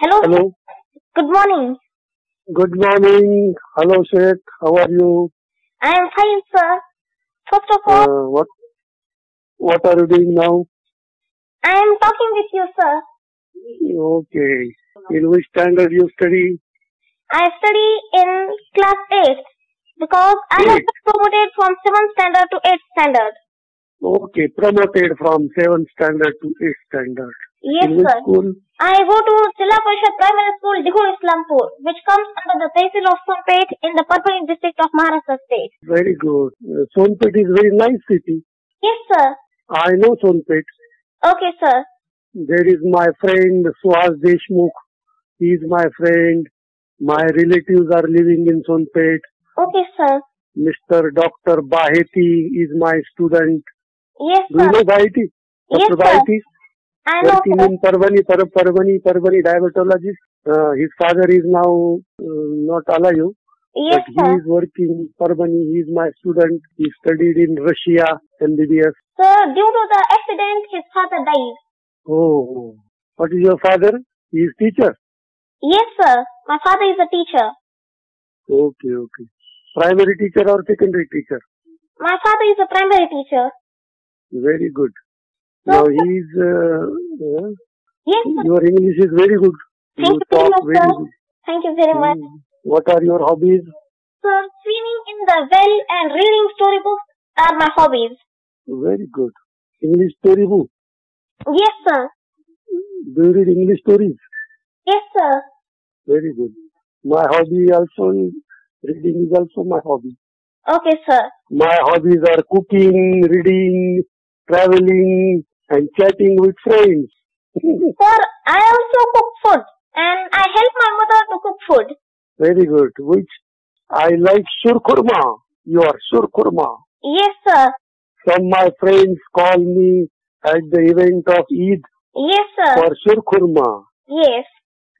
Hello, sir. Hello. Good morning. Good morning. Hello, Shaikh. How are you? I am fine, sir. First of all, What are you doing now? I am talking with you, sir. Okay. In which standard you study? I study in class 8 because I have Eight. been promoted from 7th standard to 8th standard. Okay, promoted from 7th standard to 8th standard. Yes, In which sir. school? I go to Jilla Parishad Primary School, Dighur, Islampur, which comes under the Tehsil of Sonpet in the Perpani district of Maharashtra state. Very good. Sonpet is very nice city. Yes, sir. I know Sonpet. Okay, sir. There is my friend Suhas Deshmukh. He is my friend. My relatives are living in Sonpet. Okay, sir. Mr. Dr. Baheti is my student. Yes, Do you sir. know Baheti? Yes, Dr. sir. Baheti? I know, Working sir. in Parvani diabetologist. His father is now not alive, Yes, but he sir. is working in Parvani. He is my student. He studied in Russia, MBBS. Sir, due to the accident, his father died. Oh, what is your father? He is teacher. Yes, sir. My father is a teacher. Okay. Primary teacher or secondary teacher? My father is a primary teacher. Very good. So, Now he is, yes, sir. your English is very good. Thank You you very talk much, very sir. good. Thank you very much. What are your hobbies? Sir, swimming in the well and reading storybooks are my hobbies. Very good. English story book. Yes, sir. Do you read English stories? Yes, sir. Very good. My hobby also is, reading is also my hobby. Okay, sir. My hobbies are cooking, reading, traveling, and chatting with friends. Sir, I also cook food and I help my mother to cook food. Very good. Which I like shurkurma. Your shurkurma. Yes, sir. Some my friends call me at the event of Eid Yes, sir. for shurkurma. Yes.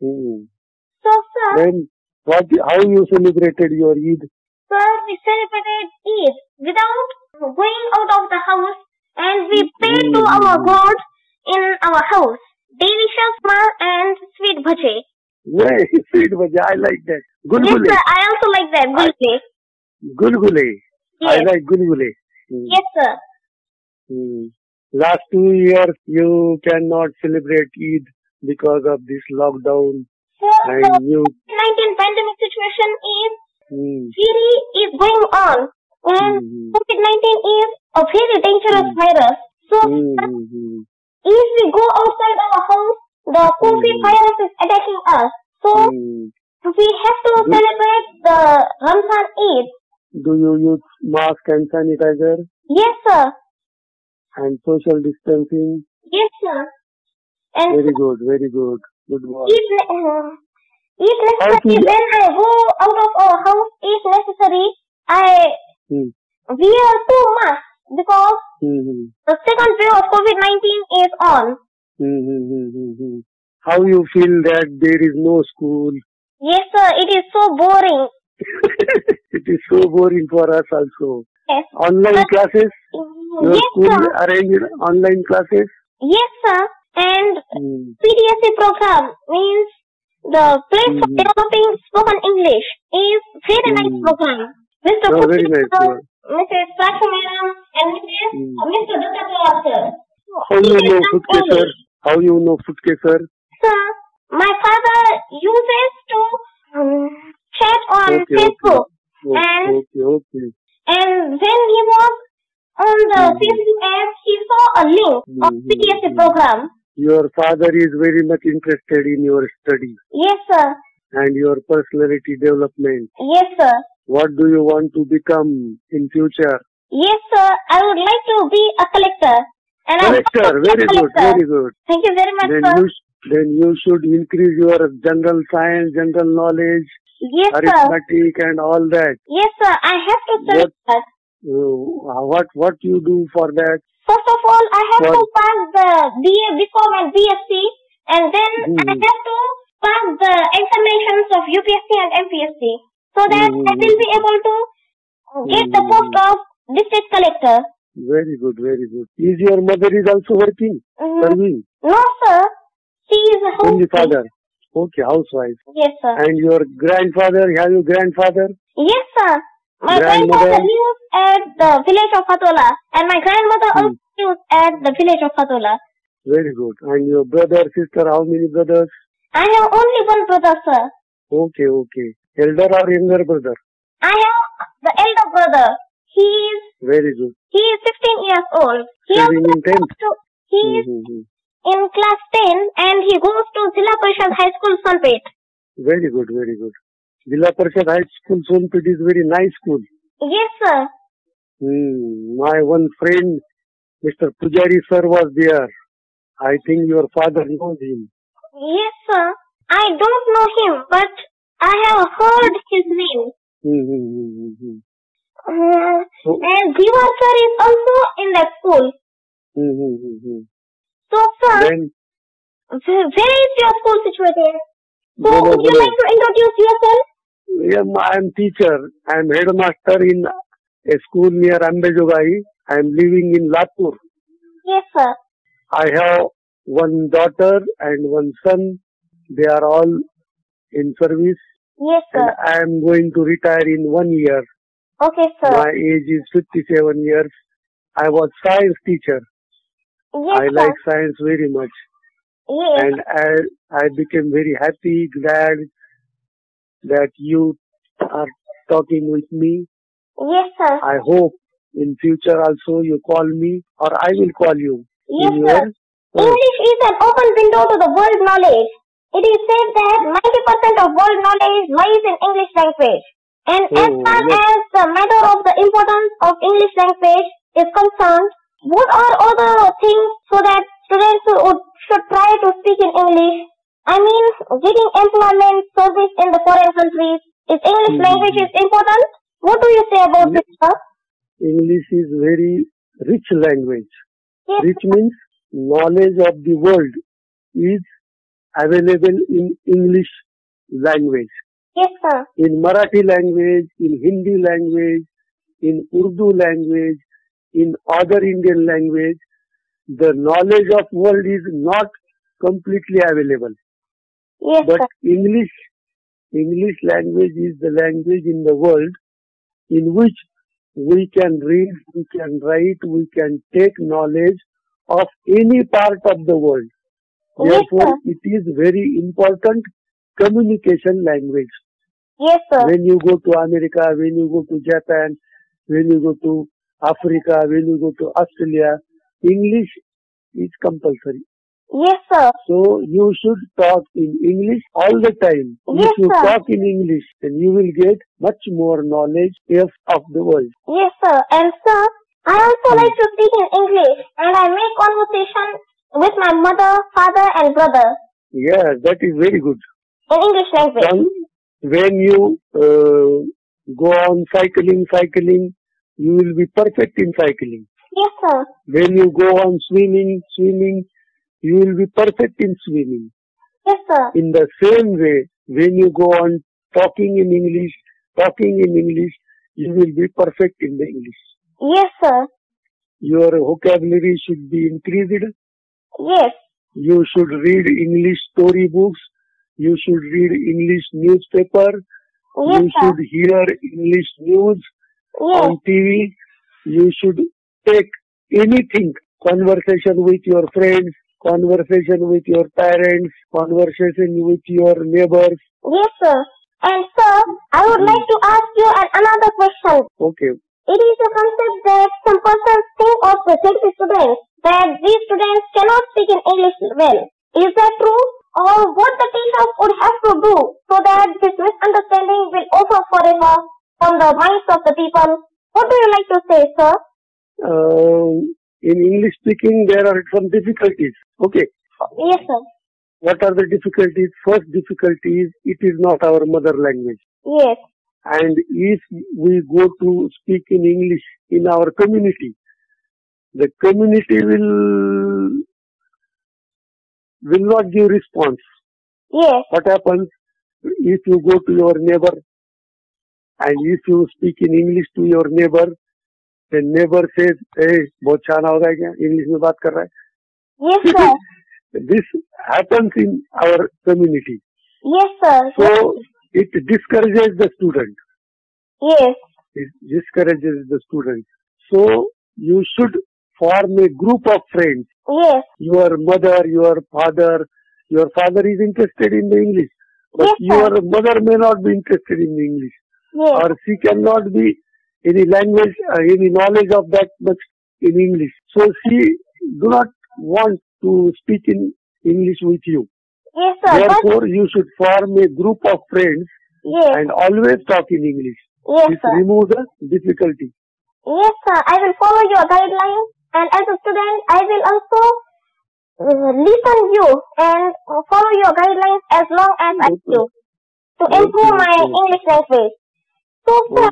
So, sir, Then how you celebrated your Eid? sir, we celebrated Eid without going out of the house and we prayed to our God in our house. Delicious mal and sweet bhaje. Very sweet bhaji. I like that. Gulgule. Yes, sir. I also like that. Gulgule. Gulgule. Yes. I like gulgule. Yes, sir. Last 2 years you cannot celebrate Eid because of this lockdown. Sir, And the you. COVID-19 pandemic situation is very going on. And COVID-19 is a very dangerous virus. So, if we go outside our house, the COVID virus is attacking us. So, we have to celebrate the Ramzan Eid. Do you use mask and sanitizer Yes, sir. and social distancing? Yes, sir. And Very good. Good boy. if necessary, when I go out of our house, if necessary, I wear 2 masks because the second wave of COVID-19 is on. How you feel that there is no school? Yes, sir. It is so boring. It is so boring for us also. Yes. Online classes? Your Yes, school sir. arranged online classes? Yes, sir. And PDSE program means the place for developing spoken English is very nice program. Mr. Oh, very nice. Mrs. Sakshi Madam and Mr. Bakhtavar sir. How you know Futke sir? How you know Futke sir? Sir, my father uses to chat on Facebook. And when he was on the Facebook app, he saw a link of PDSE program. Your father is very much interested in your study Yes, sir. and your personality development. Yes, sir. What do you want to become in future? Yes, sir. I would like to be a collector. And Collector, very good. Thank you very much, sir. Then you should increase your general science, general knowledge, Yes, sir. arithmetic and all that. Yes, sir. I have to study that. What you do for that? First of all, I have to pass the BA, BCom and BSc, and then I have to pass the examinations of UPSC and MPSC, so that I will be able to get the post of district collector. Very good. Is your mother is also working? Serving? No, sir. She is a Only housewife. Okay, housewife. Yes, sir. And your grandfather, have you grandfather? Yes, sir. My Grandmother? grandfather lives at the village of Khatola, and my grandmother also lives at the village of Khatola. Very good. And your brother, sister, how many brothers? I have only one brother, sir. Okay, okay. Elder or younger brother? I have the elder brother. Very good. He is 15 years old. He Studying in 10th? He is in class 10 and he goes to Zilla Parishad High School, Sonpet. Very good, very good. Zilla Parishad High School, Sonpet is very nice school. Yes, sir. My one friend, Mr. Pujari sir, was there. I think your father knows him. Yes, sir. I don't know him, but I have heard his name. And Jiva sir is also in that school. So, sir, where is your school situated? So, would you like to introduce yourself? Yeah, I am teacher. I am headmaster in a school near Ambejogai. I am living in Lapur. Yes, sir. I have one daughter and one son. They are all in service. Yes, sir. And I am going to retire in 1 year. Okay, sir. My age is 57 years. I was science teacher. Yes, I like science very much. Yes. And I became very happy, glad that you are talking with me. Yes, sir. I hope in future also you call me or I will call you. Yes, sir. English is an open window to the world knowledge. It is said that 90% of world knowledge lies in English language. And as far as the matter of the importance of English language is concerned, what are other things so that students should try to speak in English? I mean, getting employment, service in the foreign countries. Is English language is important? What do you say about this, sir? English is very rich language. Yes. Rich means knowledge of the world is available in English language. Yes, sir. In Marathi language, in Hindi language, in Urdu language, in other Indian language, the knowledge of world is not completely available. Yes, but sir. English language is the language in the world in which we can read, we can write, we can take knowledge of any part of the world. Therefore, it is very important communication language. Yes, sir. When you go to America, when you go to Japan, when you go to Africa, when you go to Australia, English is compulsory. Yes, sir. So you should talk in English all the time. Yes, if you sir. talk in English, then you will get much more knowledge of the world. Yes, sir. And sir, I also like to speak in English, and I make conversation with my mother, father, and brother. Yeah, that is very good. In English language. When you go on cycling, you will be perfect in cycling. Yes, sir. When you go on swimming, you will be perfect in swimming. Yes, sir. In the same way, when you go on talking in English, you will be perfect in the English. Yes, sir. Your vocabulary should be increased. Yes. You should read English storybooks. You should read English newspaper. Yes, you should hear English news on TV. You should take anything, conversation with your friends, conversation with your parents, conversation with your neighbors. Yes, sir. And sir, I would like to ask you another question. Okay. It is a concept that some persons think of present students, that these students cannot speak in English well. Is that true? Or what the teachers would have to do so that this misunderstanding will over forever from the minds of the people? What do you like to say, sir? In English speaking, there are some difficulties. Okay. Yes, sir. What are the difficulties? First difficulty is it is not our mother language. Yes. And if we go to speak in English in our community, the community will not give response. Yes. What happens if you go to your neighbor and if you speak in English to your neighbor, the neighbor says, "Hey, बहुत छाना हो गया क्या? English में बात कर रहा है." Yes, sir. This happens in our community. Yes, sir. So it discourages the student. Yes. It discourages the student. So you should form a group of friends. Yes. Your mother, your father is interested in the English, but Yes, sir. your mother may not be interested in the English, Yes. or she cannot be any language, any knowledge of that much in English. So she do not want to speak in English with you. Yes, sir. Therefore, you should form a group of friends Yes. and always talk in English. Yes, This sir. removes the difficulty. Yes, sir. I will follow your guidelines, and as a student, I will also listen you and follow your guidelines as long as I do to improve my English language. So, sir,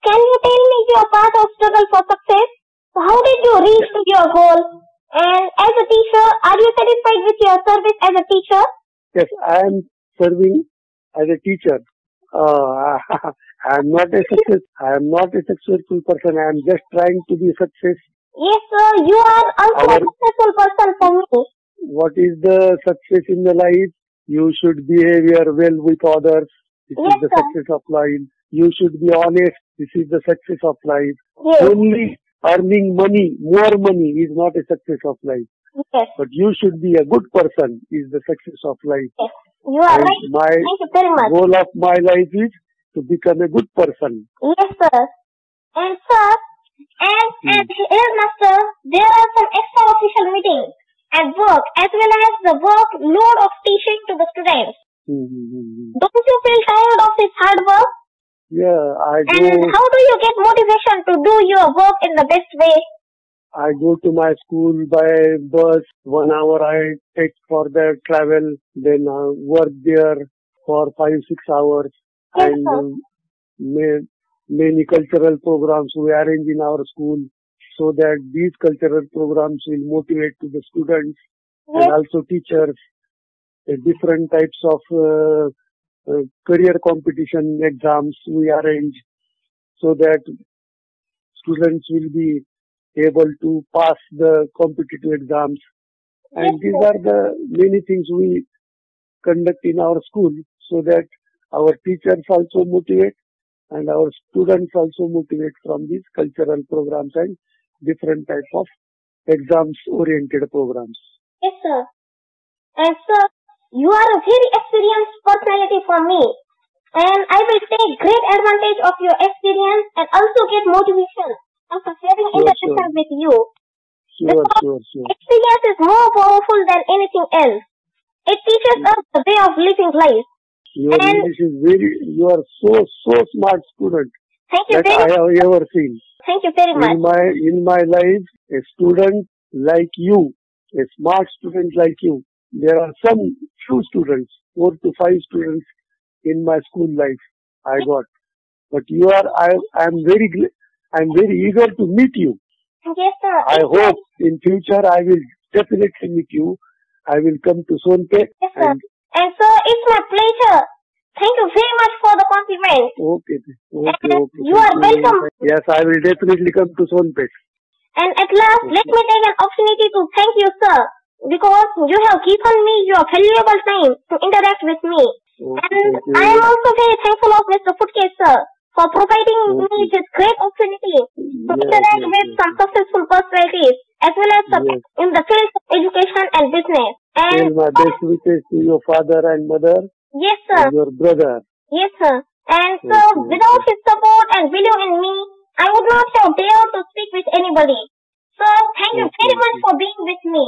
can you tell me your path of struggle for success? So how did you reach to your goal? And as a teacher, are you satisfied with your service as a teacher? Yes, I am serving as a teacher. I am not a successful person. I am just trying to be success. Yes, sir. You are also a successful person for me. What is the success in the life? You should behave well with others. This Yes, is the sir. success of life. You should be honest. This is the success of life. Yes. Only earning money, more money is not a success of life. Yes. But you should be a good person is the success of life. Yes. You are And right. my Thank you very much. goal of my life is to become a good person. Yes, sir. And sir, as headmaster, there are some extra official meetings at work as well as the workload of teaching to the students. Don't you feel tired of this hard work? Yeah, I And go. how do you get motivation to do your work in the best way? I go to my school by bus. 1 hour I take for the travel. Then I work there for 5-6 hours. Yes, And sir. many cultural programs we arrange in our school so that these cultural programs will motivate to the students Yes. and also teachers. Different types of career competition exams we arrange so that students will be able to pass the competitive exams. And Yes, these sir. are the many things we conduct in our school so that our teachers also motivate and our students also motivate from these cultural programs and different type of exams oriented programs. Yes, sir. And sir, you are a very experienced personality for me. And I will take great advantage of your experience and also get motivation after having interaction with you. Sure. Experience is more powerful than anything else. It teaches us the way of living life. Your English is you are so smart student Thank you that very I much. have ever seen. Thank you very much. In my life, a student like you, a smart student like you, there are some few students, 4 to 5 students in my school life I got. But you are, I'm very eager to meet you. Yes, sir. I hope in future I will definitely meet you. I will come to Sonpet. Yes, sir. And sir, it's my pleasure. Thank you very much for the compliment. Okay. You are welcome. Yes, I will definitely come to Sonpet. And at last, let me take an opportunity to thank you, sir, because you have given me your valuable time to interact with me. And I am also very thankful of Mr. Futke, sir, for providing me this great opportunity to interact with some successful personalities as well as in the field of education and business. And my best wishes to your father and mother. Yes, sir. And your brother. Yes, sir. And so, without his support and belief in me, I would not have dared to speak with anybody. So, thank you very much for being with me.